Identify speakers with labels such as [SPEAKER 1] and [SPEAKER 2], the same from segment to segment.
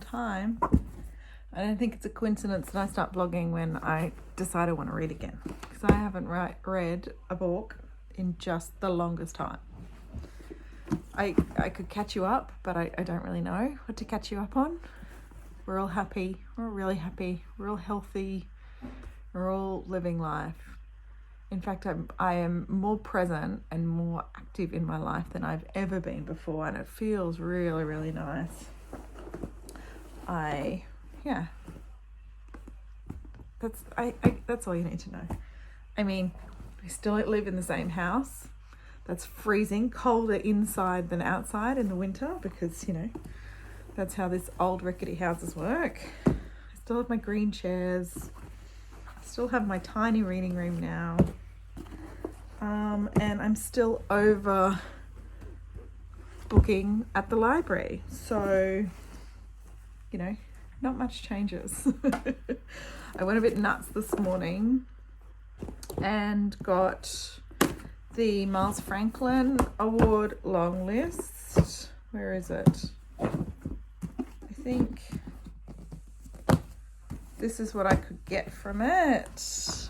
[SPEAKER 1] time, I don't think it's a coincidence that I start vlogging when I decide I want to read again, because I haven't read a book in just the longest time. I could catch you up, but I don't really know what to catch you up on. We're all happy, we're all really happy, we're all healthy, we're all living life. In fact, I am more present and more active in my life than I've ever been before, and it feels really, really nice. That's all you need to know. I mean, we still live in the same house. That's freezing, colder inside than outside in the winter, because, you know, that's how this old rickety houses work. I still have my green chairs. I still have my tiny reading room now. And I'm still over booking at the library. So, you know, not much changes. I went a bit nuts this morning and got the Miles Franklin Award long list. Where is it? I think this is what I could get from it.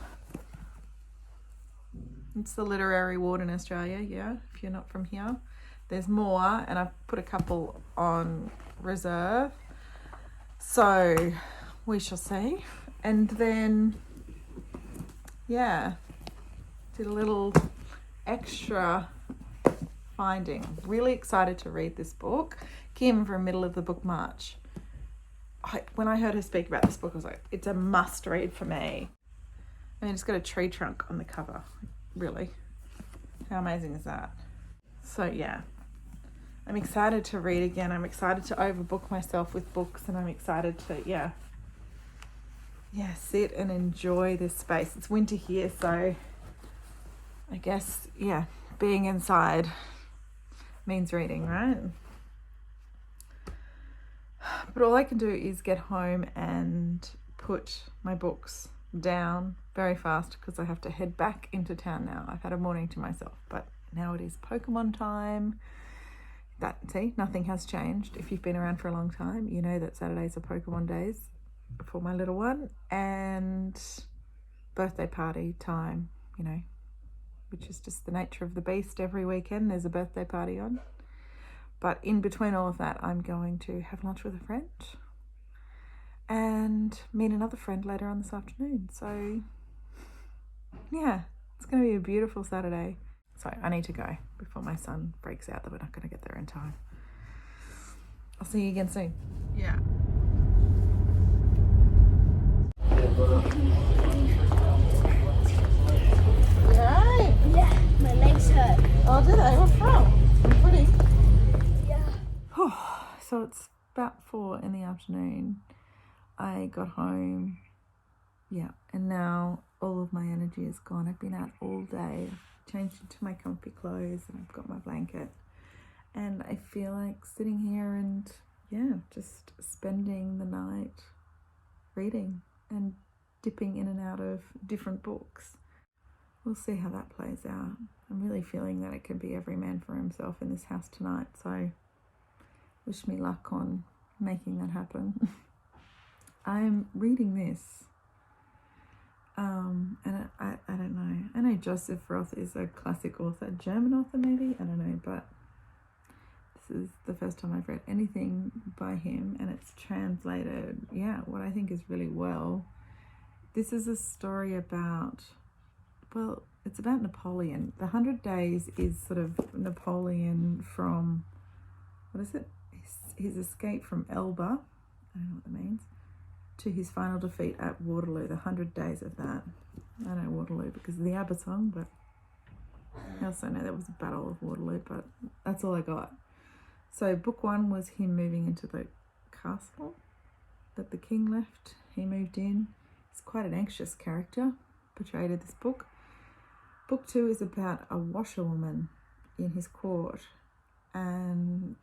[SPEAKER 1] It's the literary award in Australia, yeah, if you're not from here. There's more, and I've put a couple on reserve. So we shall see. And then, yeah, did a little extra finding. Really excited to read this book. Came from the middle of the book march. When I heard her speak about this book, I was like, it's a must read for me. I mean, it's got a tree trunk on the cover. Really, how amazing is that? So yeah, I'm excited to read again. I'm excited to overbook myself with books, and I'm excited to sit and enjoy this space. It's winter here, so I guess being inside means reading, right? But all I can do is get home and put my books down very fast, because I have to head back into town now. I've had a morning to myself, but now it is Pokemon time. Nothing has changed. If you've been around for a long time, you know that Saturdays are Pokemon days for my little one, and birthday party time, you know, which is just the nature of the beast. Every weekend there's a birthday party on. But in between all of that, I'm going to have lunch with a friend and meet another friend later on this afternoon. So yeah, it's going to be a beautiful Saturday. So I need to go before my son freaks out that we're not going to get there in time. I'll see you again soon. Yeah. You alright?
[SPEAKER 2] Yeah, my legs hurt.
[SPEAKER 1] Oh, do they? What from? I'm pretty.
[SPEAKER 2] Yeah.
[SPEAKER 1] So it's about 4 in the afternoon. I got home, and now all of my energy is gone. I've been out all day. I've changed into my comfy clothes, and I've got my blanket, and I feel like sitting here and just spending the night reading and dipping in and out of different books. We'll see how that plays out. I'm really feeling that it can be every man for himself in this house tonight, so wish me luck on making that happen. I'm reading this, and I don't know. I know Joseph Roth is a classic author, German author maybe, I don't know, but this is the first time I've read anything by him, and it's translated, what I think is really well. This is a story about, it's about Napoleon. The 100 Days is sort of Napoleon from, his escape from Elba, I don't know what that means, to his final defeat at Waterloo, the 100 days of that. I know Waterloo because of the ABBA song, but I also know there was a Battle of Waterloo, but that's all I got. So book 1 was him moving into the castle that the king left. He moved in. He's quite an anxious character portrayed in this book. Book 2 is about a washerwoman in his court, and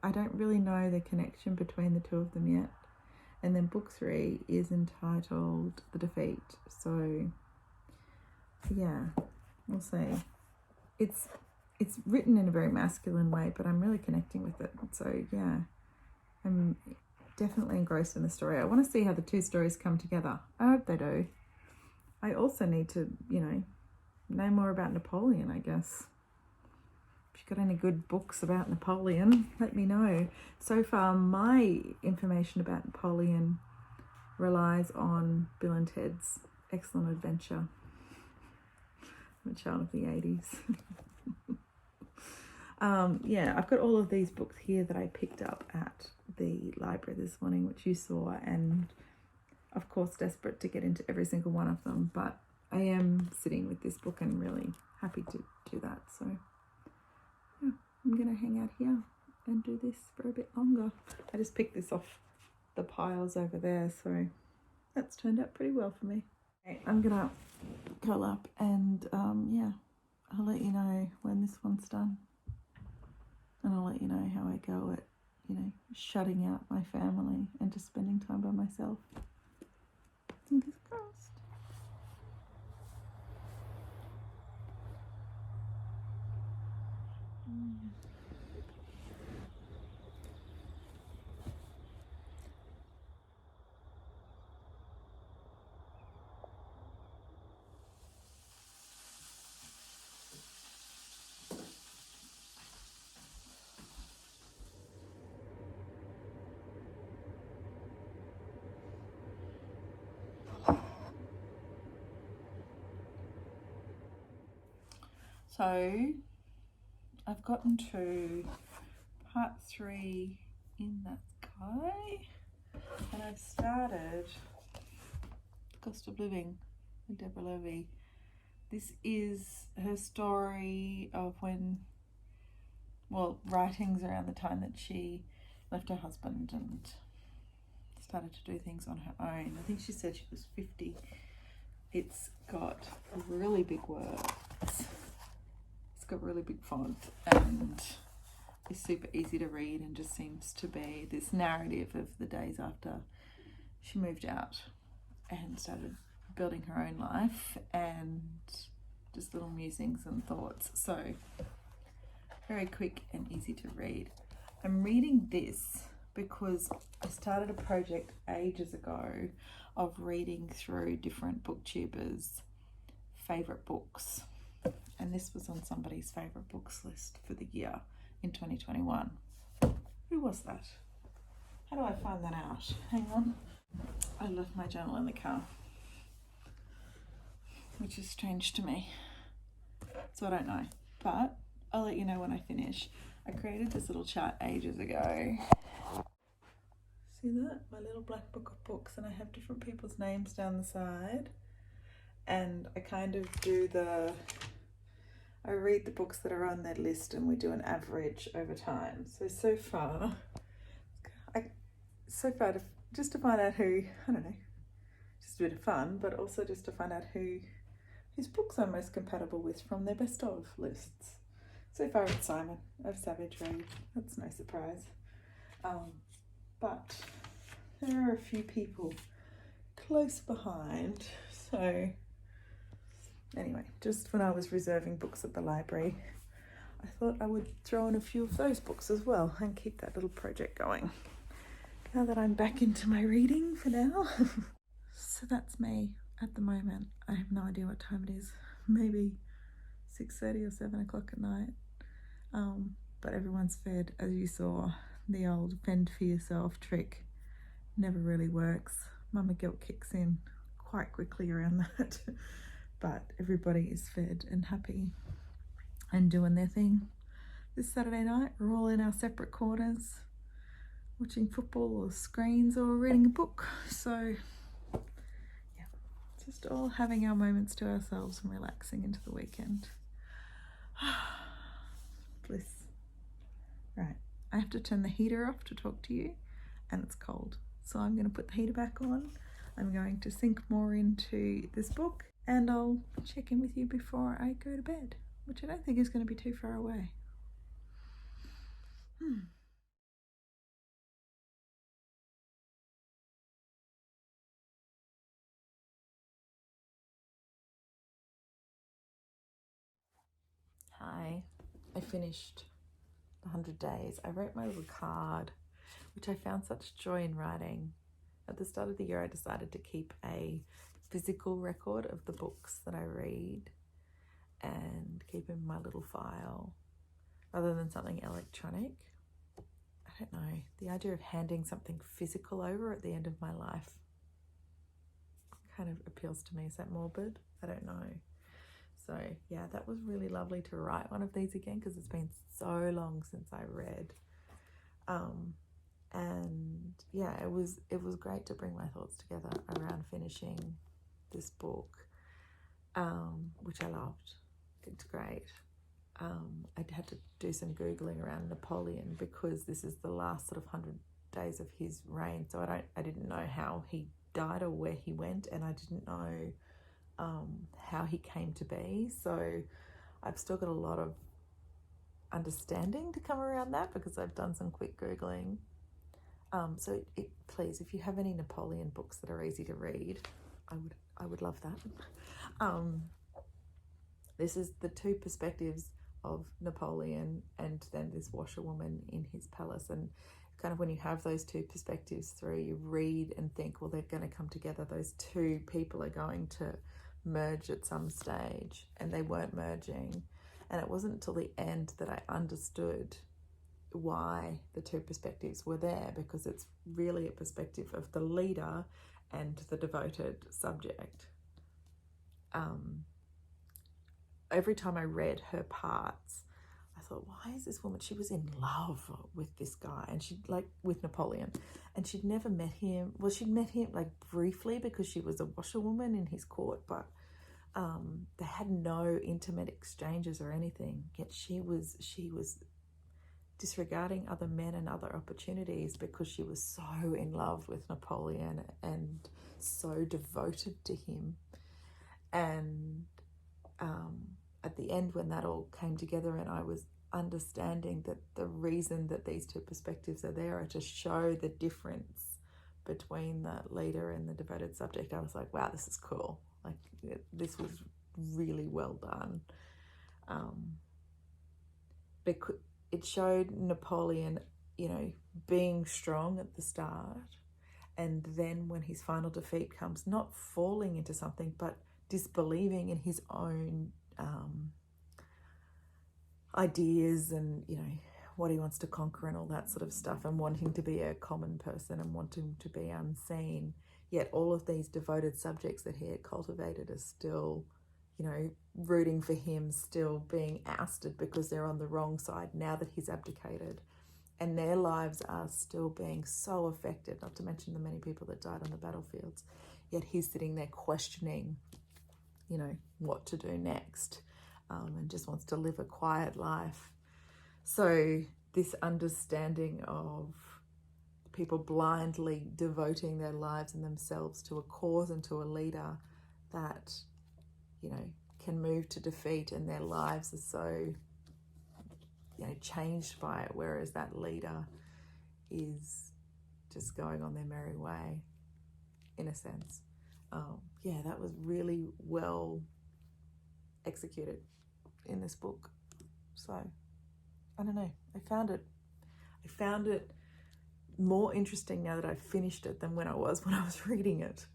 [SPEAKER 1] I don't really know the connection between the two of them yet. And then book 3 is entitled The Defeat. So we'll see. It's written in a very masculine way, but I'm really connecting with it. So I'm definitely engrossed in the story. I want to see how the two stories come together. I hope they do. I also need to, know more about Napoleon, I guess. If you've got any good books about Napoleon, let me know. So far, my information about Napoleon relies on Bill and Ted's Excellent Adventure. I'm a child of the 80s. Yeah, I've got all of these books here that I picked up at the library this morning, which you saw, and of course desperate to get into every single one of them, but I am sitting with this book and really happy to do that. So yeah, I'm gonna hang out here and do this for a bit longer. I just picked this off the piles over there, so that's turned out pretty well for me. Okay, I'm gonna curl up and yeah, I'll let you know when this one's done, and I'll let you know how I go at shutting out my family and just spending time by myself. Fingers crossed. So I've gotten to part 3 in that sky, and I've started Cost of Living with Deborah Levy. This is her story of writings around the time that she left her husband and started to do things on her own. I think she said she was 50. It's got really big words. It's got really big font and is super easy to read, and just seems to be this narrative of the days after she moved out and started building her own life, and just little musings and thoughts. So very quick and easy to read. I'm reading this because I started a project ages ago of reading through different booktubers' favourite books, and this was on somebody's favourite books list for the year in 2021. Who was that? How do I find that out? Hang on. I left my journal in the car, which is strange to me, so I don't know, but I'll let you know when I finish. I created this little chart ages ago. See that? My little black book of books, and I have different people's names down the side, and I kind of do I read the books that are on their list and we do an average over time. So far, just to find out who, I don't know, just a bit of fun, but also just to find out whose books I'm most compatible with from their best of lists. So far it's Simon of Savage Rave. That's no surprise. But there are a few people close behind. So anyway, just when I was reserving books at the library, I thought I would throw in a few of those books as well and keep that little project going. Now that I'm back into my reading for now. So that's me at the moment. I have no idea what time it is. Maybe 6:30 or 7 o'clock at night. But everyone's fed. As you saw, the old fend for yourself trick never really works. Mama guilt kicks in quite quickly around that. But everybody is fed and happy and doing their thing. This Saturday night, we're all in our separate corners, watching football or screens or reading a book. So yeah, just all having our moments to ourselves and relaxing into the weekend. Bliss. Right, I have to turn the heater off to talk to you, and it's cold. So I'm going to put the heater back on. I'm going to sink more into this book, and I'll check in with you before I go to bed, which I don't think is going to be too far away. Hi, I finished the 100 days. I wrote my little card which I found such joy in writing. At the start of the year, I decided to keep a physical record of the books that I read and keep in my little file rather than something electronic. I don't know, the idea of handing something physical over at the end of my life kind of appeals to me. Is that morbid? I don't know. So yeah, that was really lovely to write one of these again because it's been so long since I read. And yeah, it was great to bring my thoughts together around finishing this book, which I loved. It's great. I had to do some Googling around Napoleon because this is the last sort of 100 days of his reign. So I didn't know how he died or where he went, and I didn't know how he came to be. So I've still got a lot of understanding to come around that because I've done some quick Googling. So please, if you have any Napoleon books that are easy to read, I would love that. This is the two perspectives of Napoleon and then this washerwoman in his palace. And kind of when you have those two perspectives through, you read and think, well, they're going to come together. Those two people are going to merge at some stage, and they weren't merging. And it wasn't until the end that I understood why the two perspectives were there, because it's really a perspective of the leader and the devoted subject. Every time I read her parts, I thought, why is this woman? She was in love with this guy, and she'd with Napoleon, and she'd never met him. Well, she'd met him briefly because she was a washerwoman in his court, but they had no intimate exchanges or anything. Yet she was disregarding other men and other opportunities because she was so in love with Napoleon and so devoted to him. And at the end, when that all came together and I was understanding that the reason that these two perspectives are there are to show the difference between the leader and the devoted subject, I was like, wow, this is cool. This was really well done. Because it showed Napoleon, being strong at the start, and then when his final defeat comes, not falling into something, but disbelieving in his own ideas and, what he wants to conquer and all that sort of stuff, and wanting to be a common person and wanting to be unseen. Yet all of these devoted subjects that he had cultivated are still, rooting for him, still being ousted because they're on the wrong side now that he's abdicated. And their lives are still being so affected, not to mention the many people that died on the battlefields. Yet he's sitting there questioning, what to do next, and just wants to live a quiet life. So this understanding of people blindly devoting their lives and themselves to a cause and to a leader that, can move to defeat, and their lives are so, changed by it, whereas that leader is just going on their merry way, in a sense. That was really well executed in this book. So, I don't know. I found it more interesting now that I've finished it than when I was reading it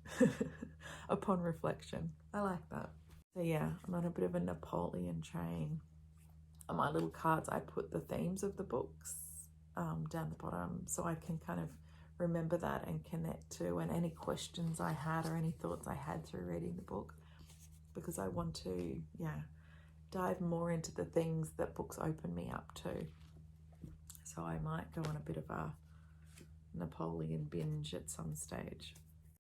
[SPEAKER 1] upon reflection. I like that. So yeah, I'm on a bit of a Napoleon train. On my little cards, I put the themes of the books down the bottom so I can kind of remember that and connect to, and any questions I had or any thoughts I had through reading the book, because I want to, dive more into the things that books open me up to. So I might go on a bit of a Napoleon binge at some stage.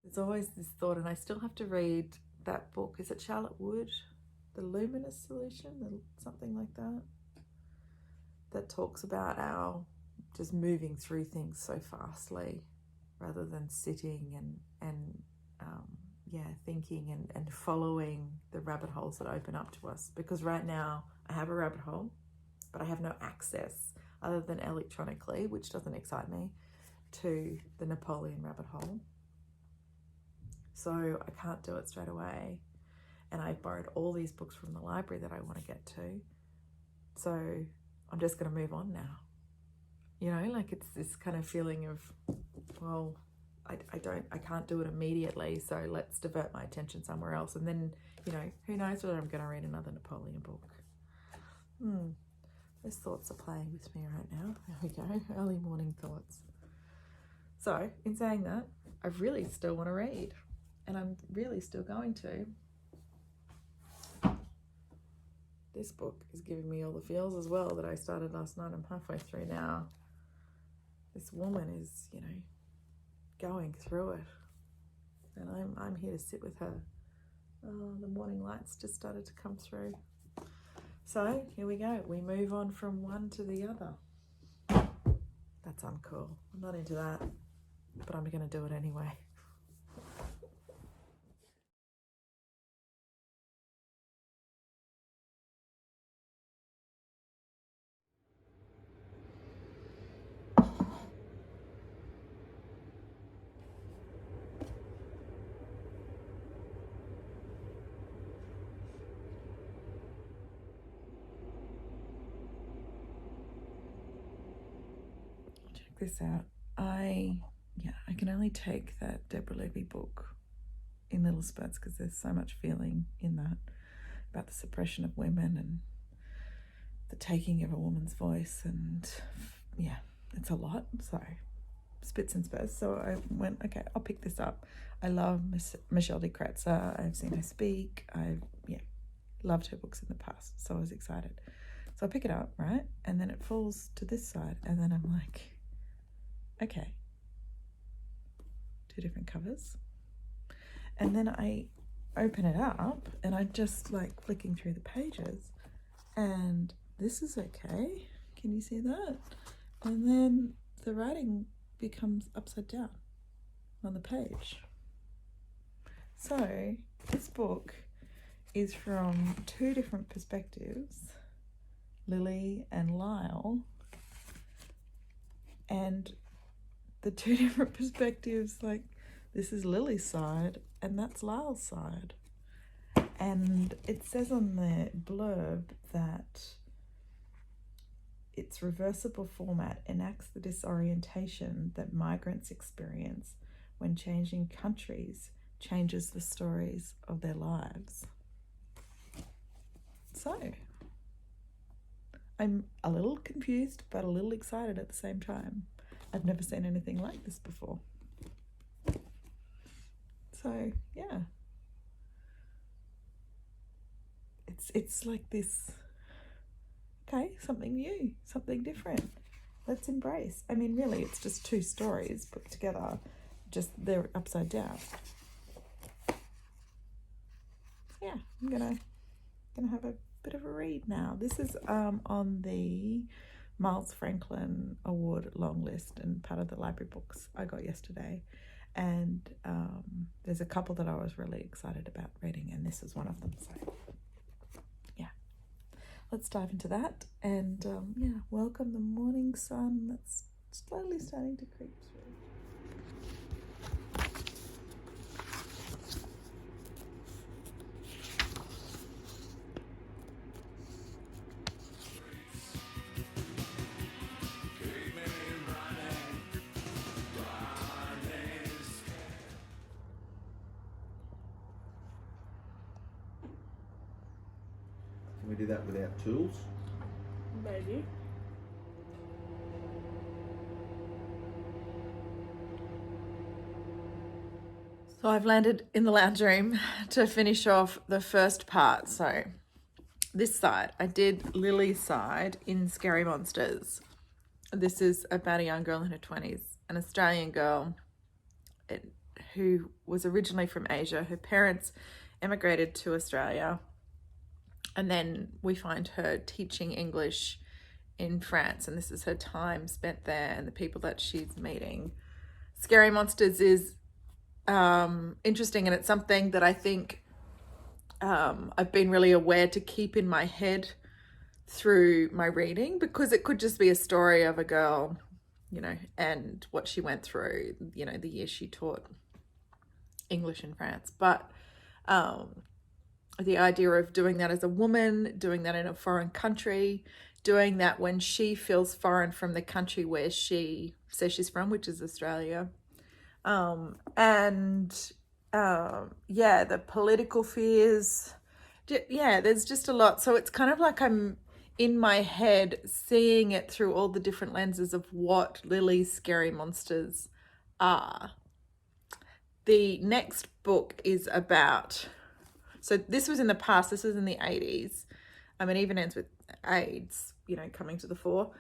[SPEAKER 1] There's always this thought, and I still have to read that book. Is it Charlotte Wood? The Luminous Solution? Something like that? That talks about our just moving through things so fastly rather than sitting and thinking and following the rabbit holes that open up to us. Because right now I have a rabbit hole, but I have no access other than electronically, which doesn't excite me, to the Napoleon rabbit hole. So I can't do it straight away. And I borrowed all these books from the library that I want to get to. So I'm just going to move on now. You know, like it's this kind of feeling of, well, I can't do it immediately, so let's divert my attention somewhere else. And then, you know, who knows whether I'm going to read another Napoleon book. Those thoughts are playing with me right now. There we go, early morning thoughts. So, in saying that, I really still want to read, and I'm really still going to. This book is giving me all the feels as well that I started last night. I'm halfway through now. This woman is, you know, going through it, and I'm here to sit with her. Oh, the morning lights just started to come through. So here we go. We move on from one to the other. That's uncool. I'm not into that, but I'm going to do it anyway. Check this out. I can only take that Deborah Levy book in little spurts because there's so much feeling in that about the suppression of women and the taking of a woman's voice, and yeah, it's a lot. So spits and spurs. So I went, okay, I'll pick this up. I love Michelle de Kretzer. I've seen her speak. I've loved her books in the past, so I was excited. So I pick it up, right, and then it falls to this side, and then I'm like, okay, 2 different covers. And then I open it up, and I'm just like flicking through the pages, and this is okay. Can you see that? And then the writing becomes upside down on the page. So this book is from 2 different perspectives, Lily and Lyle, and the 2 different perspectives, like this is Lily's side and that's Lyle's side. And it says on the blurb that its reversible format enacts the disorientation that migrants experience when changing countries changes the stories of their lives. So, I'm a little confused, but a little excited at the same time. I've never seen anything like this before. So, yeah. It's like this, okay, something new, something different. Let's embrace. I mean, really, it's just 2 stories put together, just they're upside down. Yeah, I'm gonna have a bit of a read now. This is on the Miles Franklin Award long list and part of the library books I got yesterday. And there's a couple that I was really excited about reading, and this is one of them. So yeah, let's dive into that. And yeah, welcome the morning sun that's slowly starting to creep through.
[SPEAKER 3] Can we do that without tools?
[SPEAKER 2] Maybe.
[SPEAKER 1] So I've landed in the lounge room to finish off the first part. So this side, I did Lily's side in Scary Monsters. This is about a young girl in her 20s, an Australian girl who was originally from Asia. Her parents emigrated to Australia, and then we find her teaching English in France, and this is her time spent there and the people that she's meeting. Scary Monsters is interesting, and it's something that I think I've been really aware to keep in my head through my reading, because it could just be a story of a girl, you know, and what she went through, you know, the year she taught English in France. But the idea of doing that as a woman, doing that in a foreign country, doing that when she feels foreign from the country where she says she's from, which is Australia. The political fears. Yeah, there's just a lot. So it's kind of like I'm in my head seeing it through all the different lenses of what Lily's scary monsters are. The next book is about, so this was in the past, this was in the 80s. It even ends with AIDS, coming to the fore.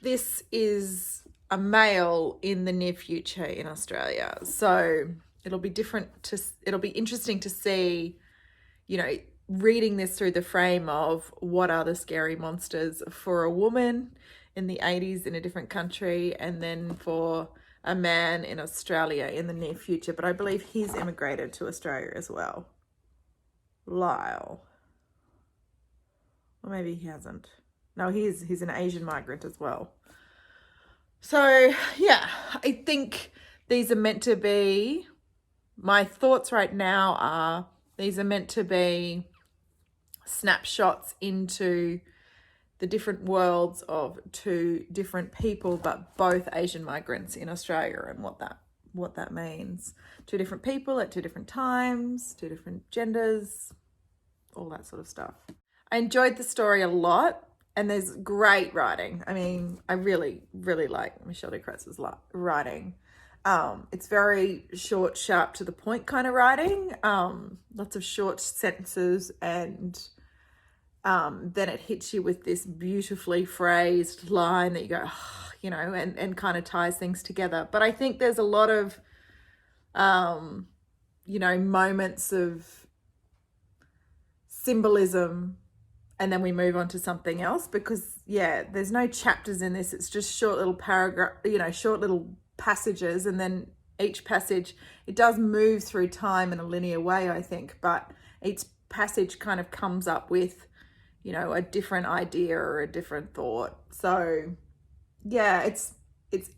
[SPEAKER 1] This is a male in the near future in Australia. So it'll be interesting to see, reading this through the frame of what are the scary monsters for a woman in the 80s in a different country, and then for a man in Australia in the near future. But I believe he's immigrated to Australia as well. Lyle. Or maybe he hasn't. No, he's an Asian migrant as well. So, yeah, I think these are meant to be, my thoughts right now are, these are meant to be snapshots into the different worlds of two different people, but both Asian migrants in Australia, and what that means. Two different people at two different times, two different genders, all that sort of stuff. I enjoyed the story a lot, and there's great writing. I really, really like Michelle de Kretz's writing. It's very short, sharp, to the point kind of writing. Lots of short sentences, and then it hits you with this beautifully phrased line that you go, and kind of ties things together. But I think there's a lot of, moments of symbolism, and then we move on to something else, because there's no chapters in this. It's just short little short little passages, and then each passage, it does move through time in a linear way, I think, but each passage kind of comes up with, a different idea or a different thought. So it's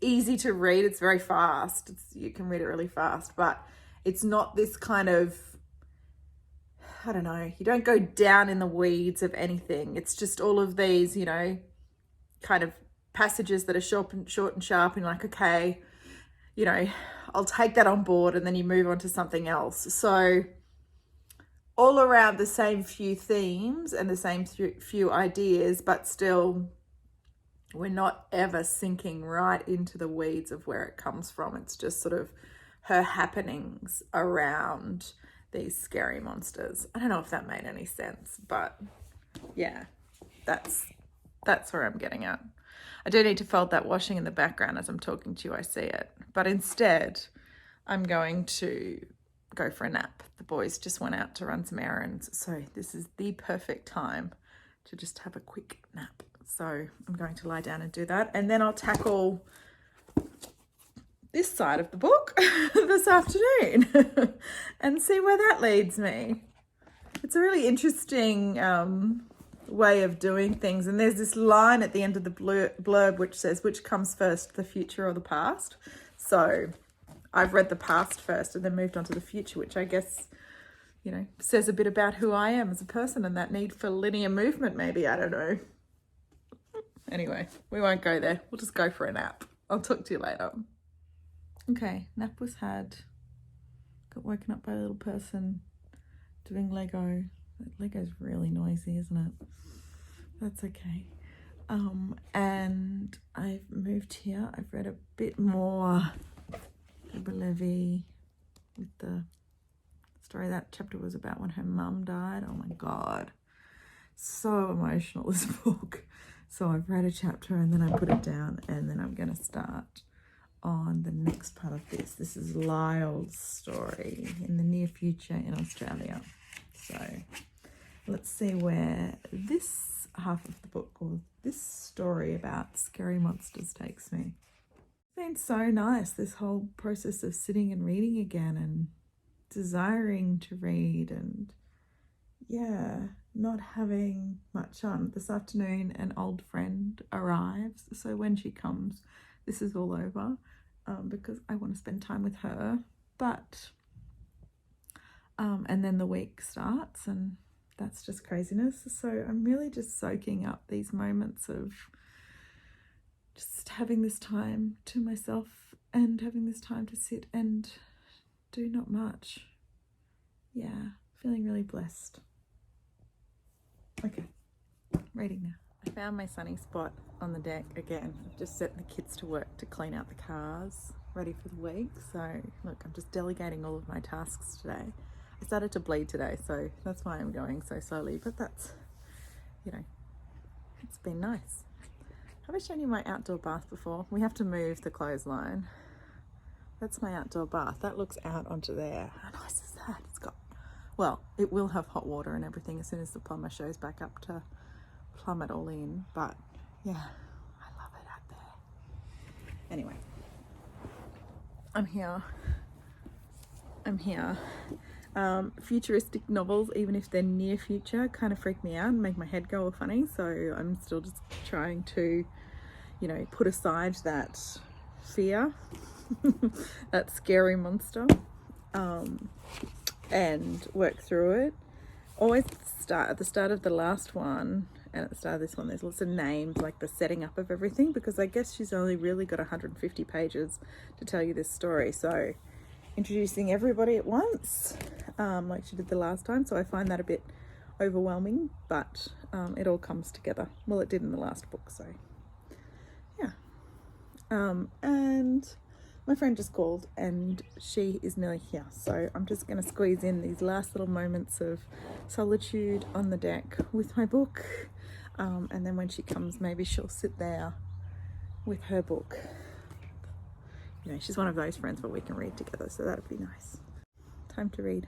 [SPEAKER 1] easy to read. It's very fast. You can read it really fast, but it's not this kind of, I don't know, you don't go down in the weeds of anything. It's just all of these, kind of passages that are short and sharp, and like, okay, I'll take that on board, and then you move on to something else. So all around the same few themes and the same few ideas, but still we're not ever sinking right into the weeds of where it comes from. It's just sort of her happenings around these scary monsters. I don't know if that made any sense, but yeah, that's where I'm getting at. I do need to fold that washing in the background as I'm talking to you. I see it, but instead I'm going to go for a nap. The boys just went out to run some errands, so this is the perfect time to just have a quick nap. So I'm going to lie down and do that, and then I'll tackle this side of the book this afternoon and see where that leads me. It's a really interesting way of doing things, and there's this line at the end of the blurb which says, which comes first, the future or the past? So I've read the past first and then moved on to the future, which I guess, says a bit about who I am as a person, and that need for linear movement, maybe. I don't know. Anyway, we won't go there. We'll just go for a nap. I'll talk to you later. Okay, nap was had. Got woken up by a little person doing Lego. Lego's really noisy, isn't it? That's okay. And I've moved here. I've read a bit more Levy with the story. That chapter was about when her mum died. Oh my God. So emotional, this book. So I've read a chapter and then I put it down, and then I'm going to start on the next part of this. This is Lyle's story in the near future in Australia. So let's see where this half of the book, or this story about scary monsters, takes me. It's been so nice, this whole process of sitting and reading again and desiring to read, and not having much on. This afternoon an old friend arrives, so when she comes this is all over, because I want to spend time with her. But and then the week starts, and that's just craziness. So I'm really just soaking up these moments of just having this time to myself and having this time to sit and do not much. Yeah, feeling really blessed. Okay, reading now. I found my sunny spot on the deck again. I've just set the kids to work to clean out the cars, ready for the week. So look, I'm just delegating all of my tasks today. I started to bleed today, so that's why I'm going so slowly, but that's, you know, it's been nice. Have I shown you my outdoor bath before? We have to move the clothesline. That's my outdoor bath. That looks out onto there. How nice is that? It's got, well, it will have hot water and everything as soon as the plumber shows back up to plumb it all in, but yeah, I love it out there. Anyway, I'm here. Futuristic novels, even if they're near future, kind of freak me out and make my head go all funny, so I'm still just trying to, you know, put aside that fear, that scary monster, and work through it. Always at the start of the last one and at the start of this one, there's lots of names, like the setting up of everything, because I guess she's only really got 150 pages to tell you this story, so introducing everybody at once, like she did the last time, so I find that a bit overwhelming, but it all comes together. Well, it did in the last book, so yeah. And my friend just called and she is nearly here, so I'm just going to squeeze in these last little moments of solitude on the deck with my book, and then when she comes, maybe she'll sit there with her book. You know, she's one of those friends where we can read together, so that'd be nice. Time to read.